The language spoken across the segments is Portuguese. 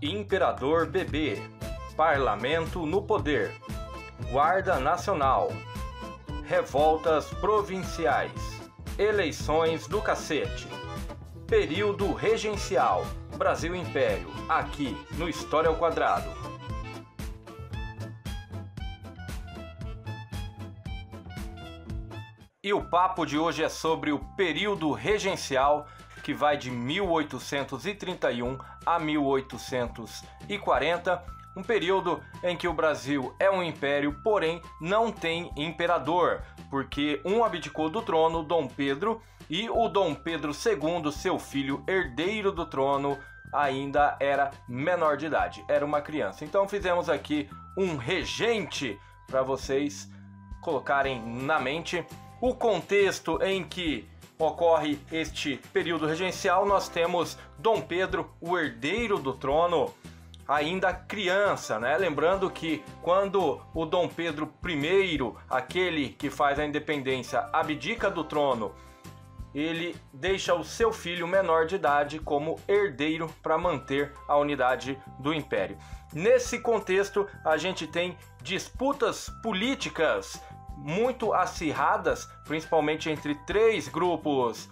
Imperador bebê, Parlamento no poder, Guarda Nacional, revoltas provinciais, eleições do cacete, período regencial, Brasil Império, aqui no História ao Quadrado. E o papo de hoje é sobre o período regencial, que vai de 1831 a 1840, um período em que o Brasil é um império, porém não tem imperador, porque um abdicou do trono, Dom Pedro, e o Dom Pedro II, seu filho herdeiro do trono, ainda era menor de idade, era uma criança. Então fizemos aqui um regente para vocês colocarem na mente o contexto em que ocorre este período regencial. Nós temos Dom Pedro, o herdeiro do trono, ainda criança, né? Lembrando que quando o Dom Pedro I, aquele que faz a independência, abdica do trono, ele deixa o seu filho menor de idade como herdeiro para manter a unidade do império. Nesse contexto, a gente tem disputas políticas muito acirradas, principalmente entre três grupos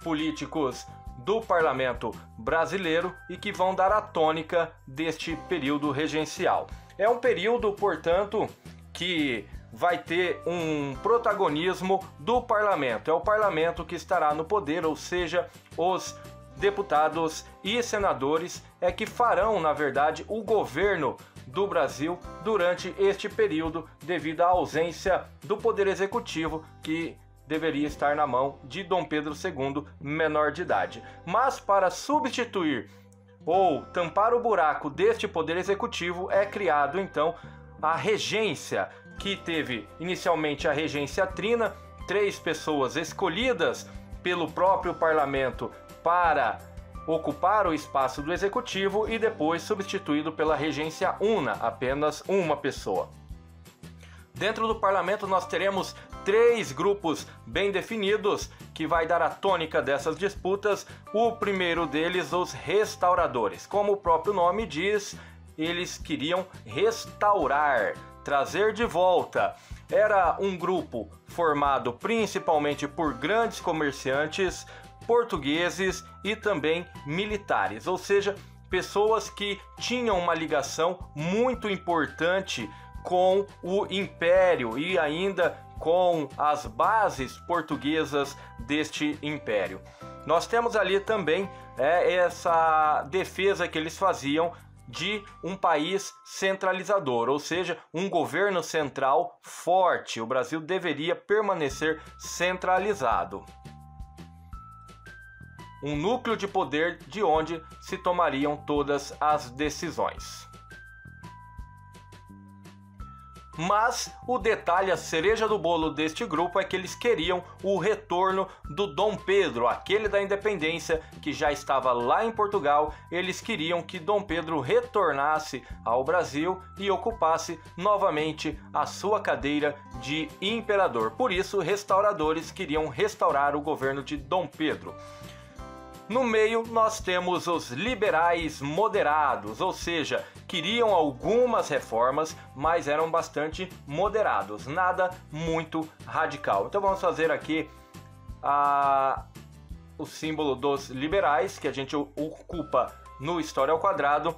políticos do parlamento brasileiro e que vão dar a tônica deste período regencial. É um período, portanto, que vai ter um protagonismo do parlamento. É o parlamento que estará no poder, ou seja, os deputados e senadores é que farão, na verdade, o governo do Brasil durante este período, devido à ausência do poder executivo, que deveria estar na mão de Dom Pedro II, menor de idade. Mas para substituir ou tampar o buraco deste poder executivo, é criado então a regência, que teve inicialmente a regência trina, 3 pessoas escolhidas pelo próprio parlamento para ocupar o espaço do executivo, e depois substituído pela regência una, apenas uma pessoa. Dentro do parlamento nós teremos 3 grupos bem definidos que vai dar a tônica dessas disputas. O primeiro deles, os restauradores. Como o próprio nome diz, eles queriam restaurar, trazer de volta. Era um grupo formado principalmente por grandes comerciantes, portugueses e também militares, ou seja, pessoas que tinham uma ligação muito importante com o império e ainda com as bases portuguesas deste império. Nós temos ali também essa defesa que eles faziam de um país centralizador, ou seja, um governo central forte. O Brasil deveria permanecer centralizado. Um núcleo de poder de onde se tomariam todas as decisões. Mas o detalhe, a cereja do bolo deste grupo, é que eles queriam o retorno do Dom Pedro, aquele da independência que já estava lá em Portugal. Eles queriam que Dom Pedro retornasse ao Brasil e ocupasse novamente a sua cadeira de imperador. Por isso, restauradores queriam restaurar o governo de Dom Pedro. No meio, nós temos os liberais moderados, ou seja, queriam algumas reformas, mas eram bastante moderados, nada muito radical. Então vamos fazer aqui o símbolo dos liberais, que a gente ocupa no História ao Quadrado.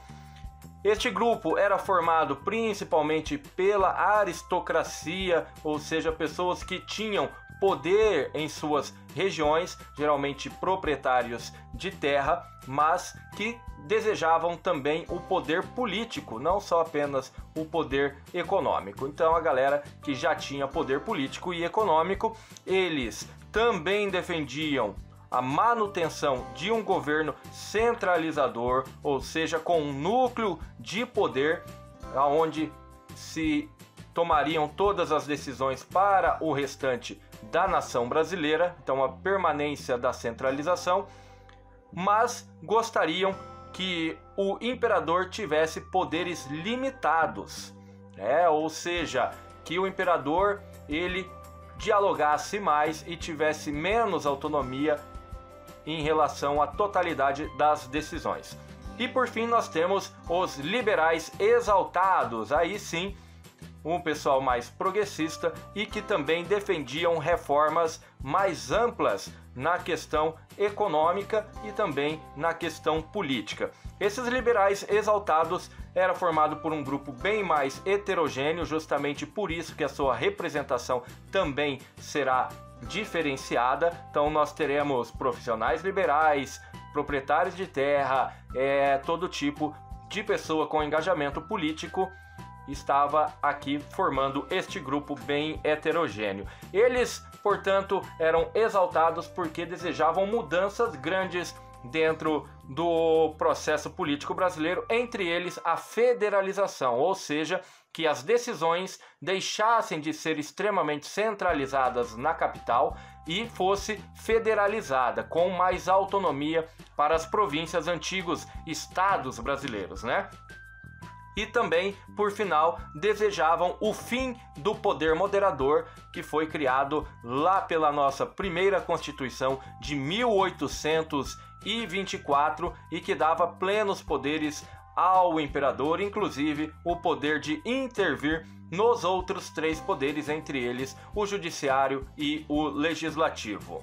Este grupo era formado principalmente pela aristocracia, ou seja, pessoas que tinham poder em suas regiões, geralmente proprietários de terra, mas que desejavam também o poder político, não só apenas o poder econômico. Então a galera que já tinha poder político e econômico, eles também defendiam a manutenção de um governo centralizador, ou seja, com um núcleo de poder onde se tomariam todas as decisões para o restante da nação brasileira, então a permanência da centralização, mas gostariam que o imperador tivesse poderes limitados, ou seja, que o imperador ele dialogasse mais e tivesse menos autonomia em relação à totalidade das decisões. E por fim nós temos os liberais exaltados, aí sim um pessoal mais progressista e que também defendiam reformas mais amplas na questão econômica e também na questão política. Esses liberais exaltados era formado por um grupo bem mais heterogêneo, justamente por isso que a sua representação também será diferenciada. Então nós teremos profissionais liberais, proprietários de terra, todo tipo de pessoa com engajamento político estava aqui formando este grupo bem heterogêneo. Eles, portanto, eram exaltados porque desejavam mudanças grandes dentro do processo político brasileiro, entre eles a federalização, ou seja, que as decisões deixassem de ser extremamente centralizadas na capital e fosse federalizada, com mais autonomia para as províncias, antigos estados brasileiros, né? E também, por final, desejavam o fim do poder moderador que foi criado lá pela nossa primeira Constituição de 1824 e que dava plenos poderes ao imperador, inclusive o poder de intervir nos outros 3 poderes, entre eles o judiciário e o legislativo.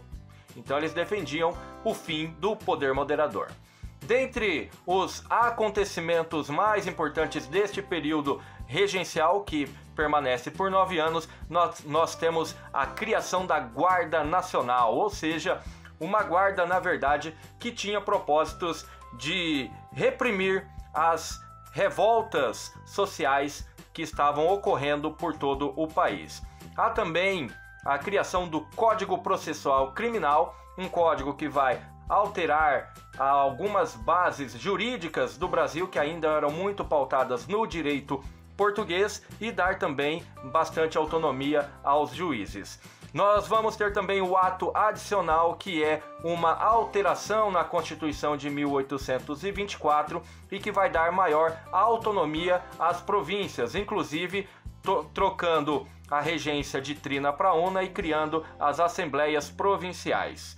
Então eles defendiam o fim do poder moderador. Dentre os acontecimentos mais importantes deste período regencial, que permanece por 9 anos, nós temos a criação da Guarda Nacional, ou seja, uma guarda, na verdade, que tinha propósitos de reprimir as revoltas sociais que estavam ocorrendo por todo o país. Há também a criação do Código Processual Criminal, um código que vai alterar algumas bases jurídicas do Brasil que ainda eram muito pautadas no direito português e dar também bastante autonomia aos juízes. Nós vamos ter também o ato adicional, que é uma alteração na Constituição de 1824 e que vai dar maior autonomia às províncias, inclusive trocando a regência de trina para una e criando as assembleias provinciais.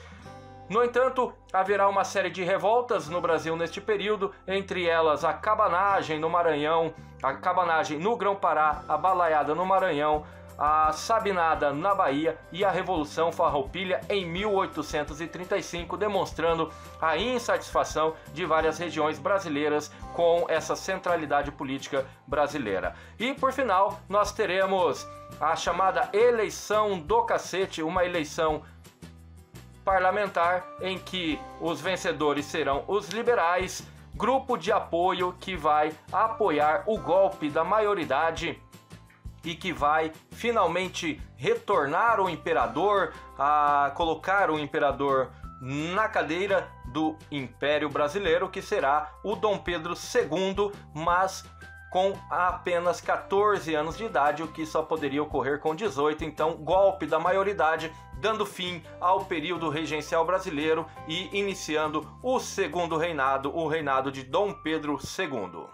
No entanto, haverá uma série de revoltas no Brasil neste período, entre elas a cabanagem no Maranhão, a cabanagem no Grão-Pará, a balaiada no Maranhão, a sabinada na Bahia e a Revolução Farroupilha em 1835, demonstrando a insatisfação de várias regiões brasileiras com essa centralidade política brasileira. E por final, nós teremos a chamada eleição do cacete, uma eleição parlamentar em que os vencedores serão os liberais, grupo de apoio que vai apoiar o golpe da maioridade e que vai finalmente retornar o imperador, a colocar o imperador na cadeira do Império Brasileiro, que será o Dom Pedro II, mas com apenas 14 anos de idade, o que só poderia ocorrer com 18, então golpe da maioridade, dando fim ao período regencial brasileiro e iniciando o segundo reinado, o reinado de Dom Pedro II.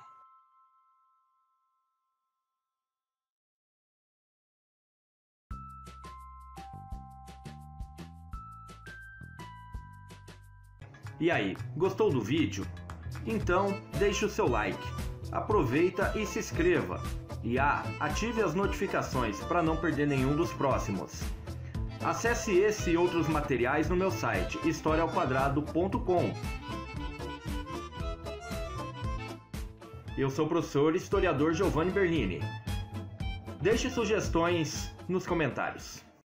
E aí, gostou do vídeo? Então deixe o seu like. Aproveita e se inscreva. E ative as notificações para não perder nenhum dos próximos. Acesse esse e outros materiais no meu site historiaoquadrado.com. Eu sou o professor historiador Giovanni Bernini. Deixe sugestões nos comentários.